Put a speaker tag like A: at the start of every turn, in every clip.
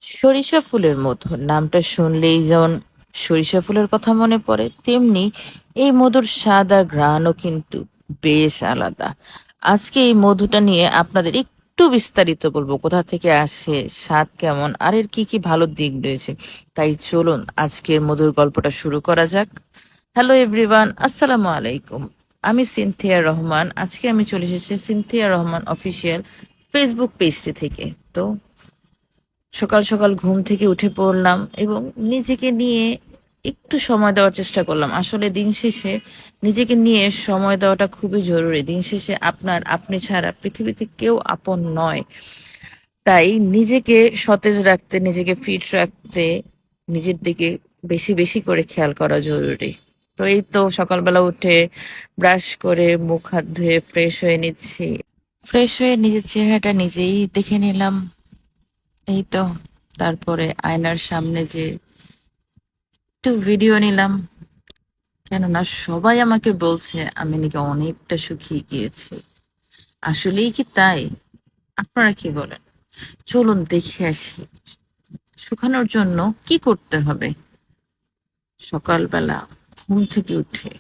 A: সরিষা ফুলের মধু নামটা শুনলেই যেমন সরিষা ফুলের কথা মনে পড়ে, তেমনি এই মধুর স্বাদ আর ঘ্রাণও কিন্তু বেশ আলাদা। আজকে এই মধুটা নিয়ে আপনাদের একটু বিস্তারিত বলবো, কোথা থেকে আসে, স্বাদ কেমন, আর এর কি কি ভালো দিক রয়েছে। তাই চলুন আজকের মধুর গল্পটা শুরু করা যাক। হ্যালো এভরিওয়ান, আসসালামু আলাইকুম। আমি সিনথিয়া রহমান। আজকে আমি চলে এসেছি সিনথিয়া রহমান অফিসিয়াল ফেসবুক পেজটি থেকে। তো সকাল সকাল ঘুম থেকে উঠে পড়লাম এবং নিজেকে নিয়ে একটু সময় দেওয়ার চেষ্টা করলাম। আসলে দিন শেষে নিজেকে নিয়ে সময় দেওয়াটা খুবই জরুরি। দিন শেষে আপনি ছাড়া পৃথিবীতে কেউ আপন নয়। তাই নিজেকে সতেজ রাখতে, নিজেকে ফিট রাখতে, নিজের দিকে বেশি বেশি করে খেয়াল করা জরুরি। তো এই তো সকালবেলা উঠে ব্রাশ করে মুখ হাত ধুয়ে ফ্রেশ হয়ে নিচ্ছি। ফ্রেশ হয়ে নিজের চেহারাটা নিজেই দেখে নিলাম। এই তো তারপরে আয়নার সামনে যে একটু ভিডিও নিলাম, কেননা সবাই আমাকে বলছে আমি নাকি অনেকটা শুকিয়ে গিয়েছি। আসলেই কি তাই? আপনারা কি বলেন? চলুন দেখে আসি শুকানোর জন্য কি করতে হবে। সকালবেলা ঘুম থেকে উঠে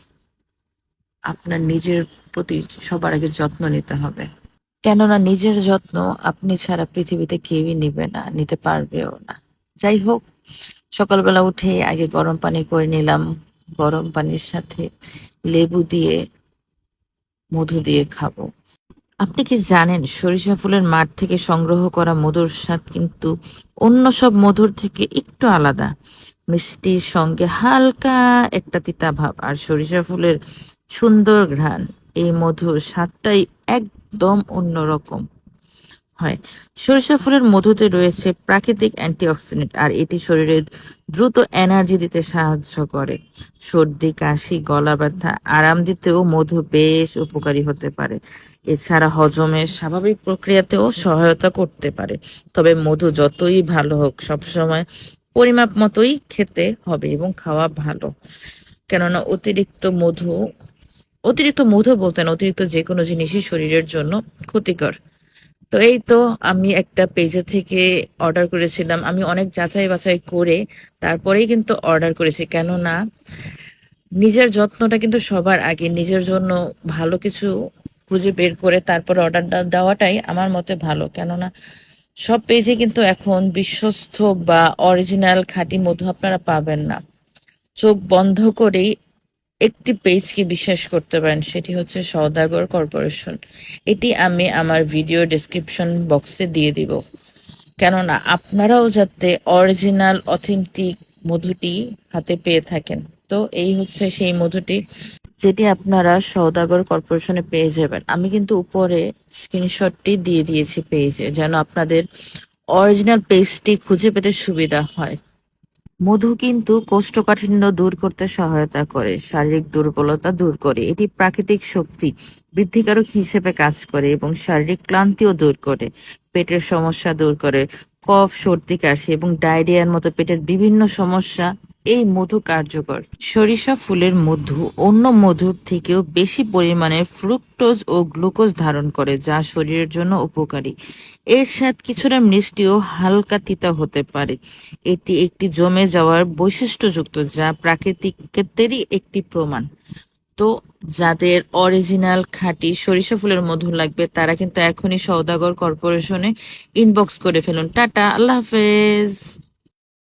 A: আপনার নিজের প্রতি সবার আগে যত্ন নিতে হবে, কেননা নিজের যত্ন আপনি ছাড়া পৃথিবীতে কেউই নিবে না, নিতে পারবেও না। যাই হোক, সকালবেলা উঠে আগে গরম পানি করে নিলাম। গরম পানির সাথে লেবু দিয়ে মধু দিয়ে খাবো। আপনি কি জানেন সরিষা ফুলের মাঠ থেকে সংগ্রহ করা মধুর স্বাদ কিন্তু অন্য সব মধুর থেকে একটু আলাদা। মিষ্টির সঙ্গে হালকা একটা তিতা ভাব আর সরিষা ফুলের সুন্দর ঘ্রাণ, এই মধুর স্বাদটাই একদম অন্যরকম হয়। সরিষা ফুলের মধুতে রয়েছে প্রাকৃতিক অ্যান্টিঅক্সিডেন্ট আর এটি শরীরে দ্রুত এনার্জি দিতে সাহায্য করে। সর্দি, কাশি, গলা ব্যথা আরাম দিতেও মধু বেশ উপকারী হতে পারে। এছাড়া হজমের স্বাভাবিক প্রক্রিয়াতেও সহায়তা করতে পারে। তবে মধু যতই ভালো হোক, সবসময় পরিমাপ মতোই খেতে হবে এবং খাওয়া ভালো। কেননা অতিরিক্ত মধু বলতে না, অতিরিক্ত যে কোনো জিনিসই শরীরের জন্য ক্ষতিকর। তো এই তো আমি একটা পেজে থেকে অর্ডার করেছিলাম। আমি অনেক যাচাই বাছাই করে তারপরেই কিন্তু অর্ডার করেছি, কেননা নিজের যত্নটা কিন্তু সবার আগে। নিজের জন্য ভালো কিছু খুঁজে বের করে তারপর অর্ডার দেওয়াটাই আমার মতে ভালো, কেননা সব পেজে কিন্তু এখন বিশ্বস্ত বা অরিজিনাল খাঁটি মধু আপনারা পাবেন না। চোখ বন্ধ করেই একটি পেজকে বিশ্বাস করতে পারেন, সেটি হচ্ছে সওদাগর কর্পোরেশন। এটি আমি আমার ভিডিও ডেসক্রিপশন বক্সে দিয়ে দিব, কেননা আপনারাও যাতে অরিজিনাল অথেন্টিক মধুটি হাতে পেয়ে থাকেন। তো এই হচ্ছে সেই মধুটি যেটি আপনারা সওদাগর কর্পোরেশনে পেয়ে যাবেন। আমি কিন্তু উপরে স্ক্রিনশটটি দিয়ে দিয়েছি পেজে, যেন আপনাদের অরিজিনাল পেজটি খুঁজে পেতে সুবিধা হয়। মধু কিন্তু কোষ্ঠকাঠিন্য দূর করতে সহায়তা করে, শারীরিক দুর্বলতা দূর করে, এটি প্রাকৃতিক শক্তি বৃদ্ধিকারক হিসেবে কাজ করে এবং শারীরিক ক্লান্তিও দূর করে, পেটের সমস্যা দূর করে, কফ, সর্দি, কাশি এবং ডায়রিয়ার মতো পেটের বিভিন্ন সমস্যা এই মধু কার্যকর। সরিষা ফুলের মধু অন্য মধুর থেকেও বেশি পরিমাণে ফ্রুক্টোজ ও গ্লুকোজ ধারণ করে, যা শরীরের জন্য উপকারী। এর স্বাদ কিছুটা মিষ্টিও হালকা তিতা হতে পারে। এটি একটি জমে যাওয়ার বৈশিষ্ট্যযুক্ত, যা প্রাকৃতিকেরই একটি প্রমাণ। তো যাদের অরিজিনাল খাঁটি সরিষা ফুলের মধু লাগবে, তারা কিন্তু এখনই সওদাগর কর্পোরেশনে ইনবক্স করে ফেলুন। টাটা, আল্লাহ হাফেজ।